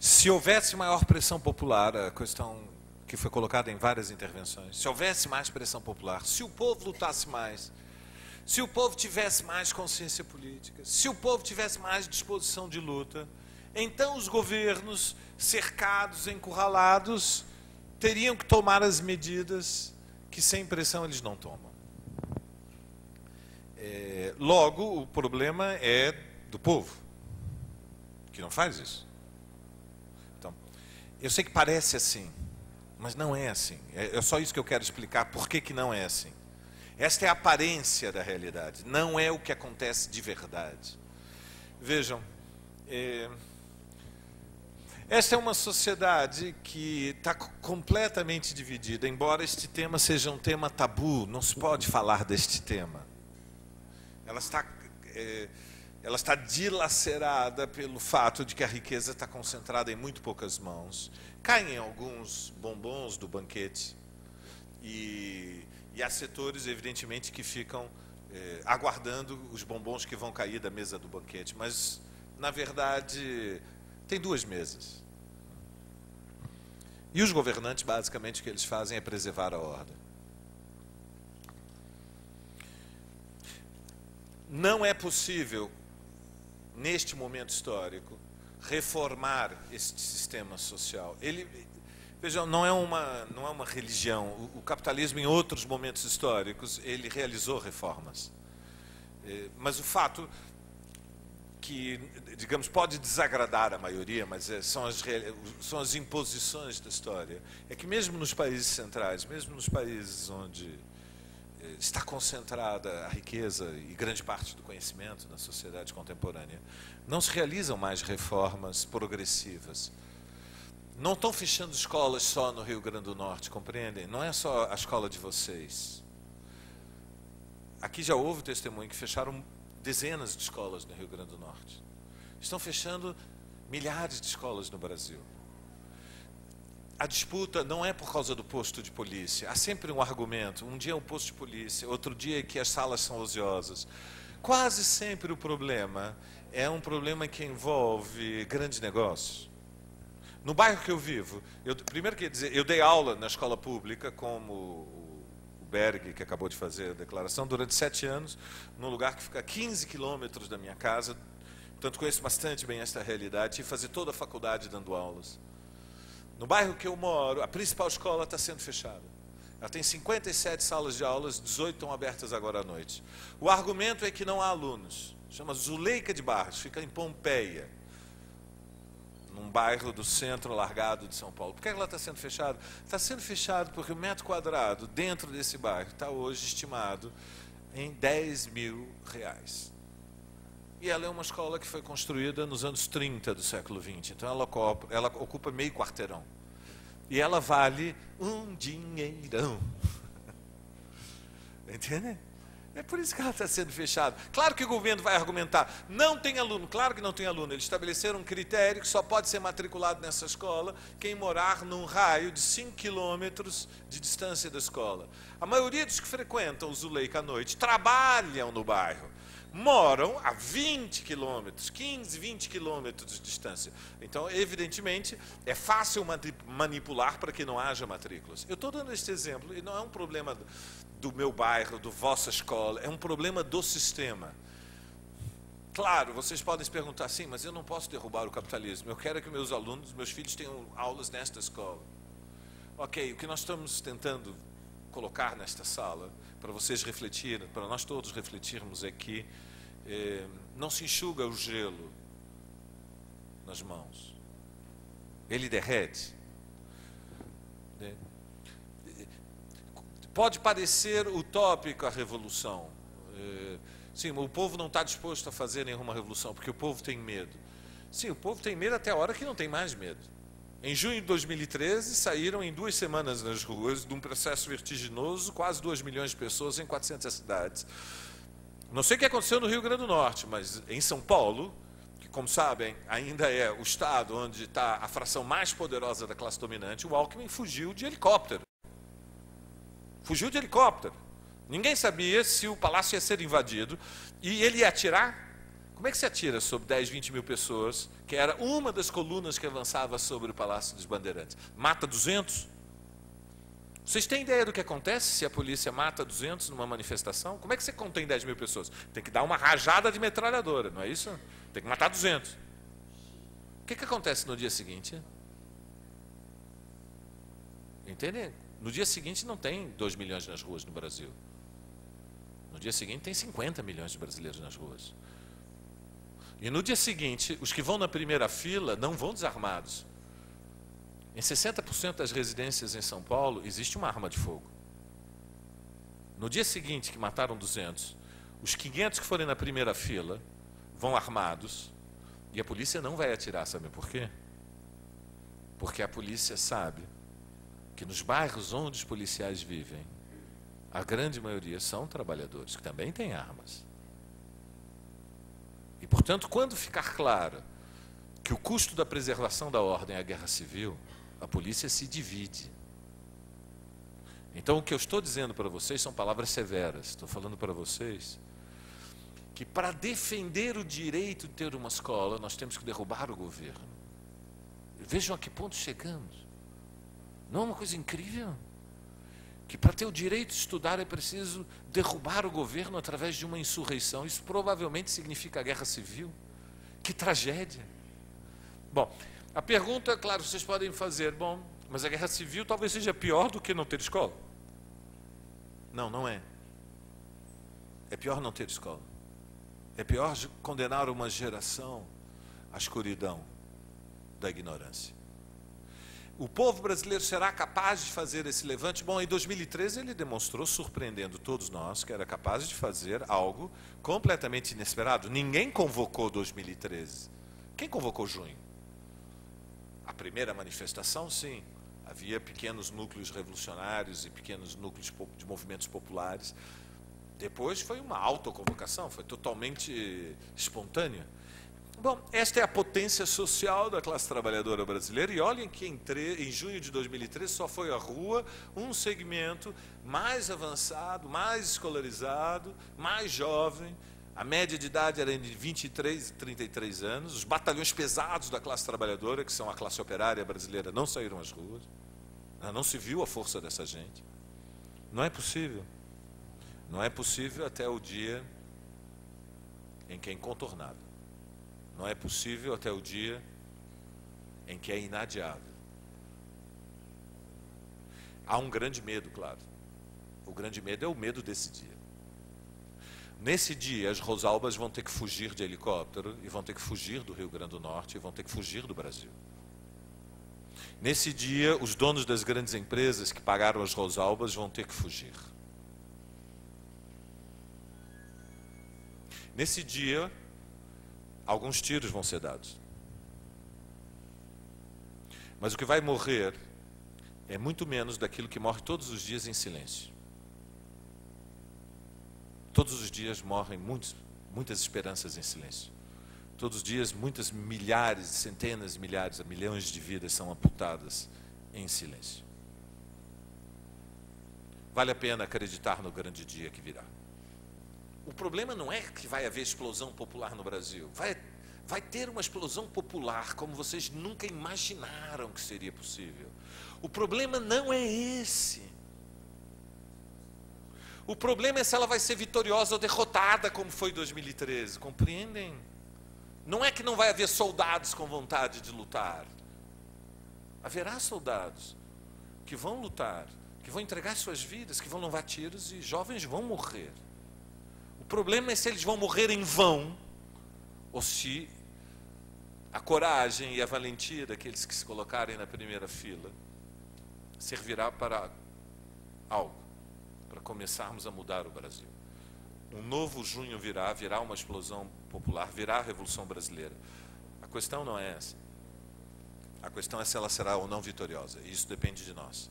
Se houvesse maior pressão popular, a questão que foi colocada em várias intervenções, se houvesse mais pressão popular, se o povo lutasse mais, se o povo tivesse mais consciência política, se o povo tivesse mais disposição de luta, então os governos, cercados, encurralados, teriam que tomar as medidas que sem pressão eles não tomam. Logo, o problema é do povo, que não faz isso. Então, eu sei que parece assim, mas não é assim. É só isso que eu quero explicar, por que não é assim. Esta é a aparência da realidade, não é o que acontece de verdade. Vejam, esta é uma sociedade que está completamente dividida, embora este tema seja um tema tabu, não se pode falar deste tema. Ela está dilacerada pelo fato de que a riqueza está concentrada em muito poucas mãos. Caem alguns bombons do banquete e há setores, evidentemente, que ficam aguardando os bombons que vão cair da mesa do banquete. Mas, na verdade, tem duas mesas. E os governantes, basicamente, o que eles fazem é preservar a ordem. Não é possível, neste momento histórico, reformar este sistema social. Vejam, não é uma religião. O capitalismo, em outros momentos históricos, ele realizou reformas. Mas o fato que, digamos, pode desagradar a maioria, mas são as imposições da história, é que mesmo nos países centrais, mesmo nos países onde está concentrada a riqueza e grande parte do conhecimento na sociedade contemporânea, não se realizam mais reformas progressivas. Não estão fechando escolas só no Rio Grande do Norte, compreendem? Não é só a escola de vocês. Aqui já houve testemunho que fecharam dezenas de escolas no Rio Grande do Norte. Estão fechando milhares de escolas no Brasil. A disputa não é por causa do posto de polícia. Há sempre um argumento. Um dia é um posto de polícia, outro dia é que as salas são ociosas. Quase sempre o problema é um problema que envolve grandes negócios. No bairro que eu vivo, primeiro quer dizer, eu dei aula na escola pública, como o Berg, que acabou de fazer a declaração, durante 7 anos, num lugar que fica a 15 quilômetros da minha casa. Portanto, conheço bastante bem esta realidade e fazer toda a faculdade dando aulas. No bairro que eu moro, a principal escola está sendo fechada. Ela tem 57 salas de aulas, 18 estão abertas agora à noite. O argumento é que não há alunos. Chama Zuleika de Barros, fica em Pompeia, num bairro do centro largado de São Paulo. Por que ela está sendo fechada? Está sendo fechado porque o metro quadrado dentro desse bairro está hoje estimado em R$10.000. E ela é uma escola que foi construída nos anos 30 do século XX. Então ela ocupa meio quarteirão. E ela vale um dinheirão. Entende? É por isso que ela está sendo fechada. Claro que o governo vai argumentar, não tem aluno. Claro que não tem aluno. Eles estabeleceram um critério que só pode ser matriculado nessa escola quem morar num raio de 5 quilômetros de distância da escola. A maioria dos que frequentam o Zuleika à noite trabalham no bairro. Moram a 20 quilômetros, 15, 20 quilômetros de distância. Então, evidentemente, é fácil manipular para que não haja matrículas. Eu estou dando este exemplo, e não é um problema do meu bairro, do vossa escola, é um problema do sistema. Claro, vocês podem se perguntar assim, mas eu não posso derrubar o capitalismo. Eu quero que meus alunos, meus filhos tenham aulas nesta escola. Ok, o que nós estamos tentando colocar nesta sala, para vocês refletirem, para nós todos refletirmos aqui, não se enxuga o gelo nas mãos. Ele derrete. Pode parecer utópico a revolução. Sim, o povo não está disposto a fazer nenhuma revolução, porque o povo tem medo. Sim, o povo tem medo até a hora que não tem mais medo. Em junho de 2013, saíram em 2 semanas nas ruas, de um processo vertiginoso, quase 2 milhões de pessoas em 400 cidades. Não sei o que aconteceu no Rio Grande do Norte, mas em São Paulo, que, como sabem, ainda é o estado onde está a fração mais poderosa da classe dominante, o Alckmin fugiu de helicóptero. Fugiu de helicóptero. Ninguém sabia se o palácio ia ser invadido e ele ia atirar. Como é que se atira sobre 10, 20 mil pessoas, que era uma das colunas que avançava sobre o Palácio dos Bandeirantes? Mata 200? Vocês têm ideia do que acontece se a polícia mata 200 numa manifestação? Como é que você contém 10 mil pessoas? Tem que dar uma rajada de metralhadora, não é isso? Tem que matar 200. O que acontece no dia seguinte? Entende? No dia seguinte não tem 2 milhões nas ruas no Brasil. No dia seguinte tem 50 milhões de brasileiros nas ruas. E no dia seguinte, os que vão na primeira fila não vão desarmados. Em 60% das residências em São Paulo existe uma arma de fogo. No dia seguinte que mataram 200, os 500 que forem na primeira fila vão armados e a polícia não vai atirar, sabe por quê? Porque a polícia sabe que nos bairros onde os policiais vivem, a grande maioria são trabalhadores que também têm armas. E, portanto, quando ficar claro que o custo da preservação da ordem é a guerra civil, a polícia se divide. Então, o que eu estou dizendo para vocês são palavras severas. Estou falando para vocês que para defender o direito de ter uma escola, nós temos que derrubar o governo. Vejam a que ponto chegamos. Não é uma coisa incrível? Que para ter o direito de estudar é preciso derrubar o governo através de uma insurreição. Isso provavelmente significa a guerra civil. Que tragédia. Bom, a pergunta, claro, vocês podem fazer, bom, mas a guerra civil talvez seja pior do que não ter escola. Não, não é. É pior não ter escola. É pior condenar uma geração à escuridão da ignorância. O povo brasileiro será capaz de fazer esse levante? Bom, em 2013 ele demonstrou, surpreendendo todos nós, que era capaz de fazer algo completamente inesperado. Ninguém convocou 2013. Quem convocou junho? A primeira manifestação, sim. Havia pequenos núcleos revolucionários e pequenos núcleos de movimentos populares. Depois foi uma autoconvocação, foi totalmente espontânea. Bom, esta é a potência social da classe trabalhadora brasileira, e olhem que em junho de 2013 só foi à rua um segmento mais avançado, mais escolarizado, mais jovem. A média de idade era de 23 e 33 anos. Os batalhões pesados da classe trabalhadora, que são a classe operária brasileira, não saíram às ruas. Não se viu a força dessa gente. Não é possível. Não é possível até o dia em que é incontornável. Não é possível até o dia em que é inadiável. Há um grande medo, claro. O grande medo é o medo desse dia. Nesse dia, as Rosalbas vão ter que fugir de helicóptero, e vão ter que fugir do Rio Grande do Norte, e vão ter que fugir do Brasil. Nesse dia, os donos das grandes empresas que pagaram as Rosalbas vão ter que fugir. Nesse dia, alguns tiros vão ser dados. Mas o que vai morrer é muito menos daquilo que morre todos os dias em silêncio. Todos os dias morrem muitas esperanças em silêncio. Todos os dias muitas milhares, centenas de milhares, milhões de vidas são amputadas em silêncio. Vale a pena acreditar no grande dia que virá. O problema não é que vai haver explosão popular no Brasil. Vai ter uma explosão popular como vocês nunca imaginaram que seria possível. O problema não é esse. O problema é se ela vai ser vitoriosa ou derrotada, como foi em 2013. Compreendem? Não é que não vai haver soldados com vontade de lutar. Haverá soldados que vão lutar, que vão entregar suas vidas, que vão levar tiros, e jovens vão morrer. O problema é se eles vão morrer em vão, ou se a coragem e a valentia daqueles que se colocarem na primeira fila servirá para algo, para começarmos a mudar o Brasil. Um novo junho virá uma explosão popular, virá a Revolução Brasileira. A questão não é essa. A questão é se ela será ou não vitoriosa, e isso depende de nós.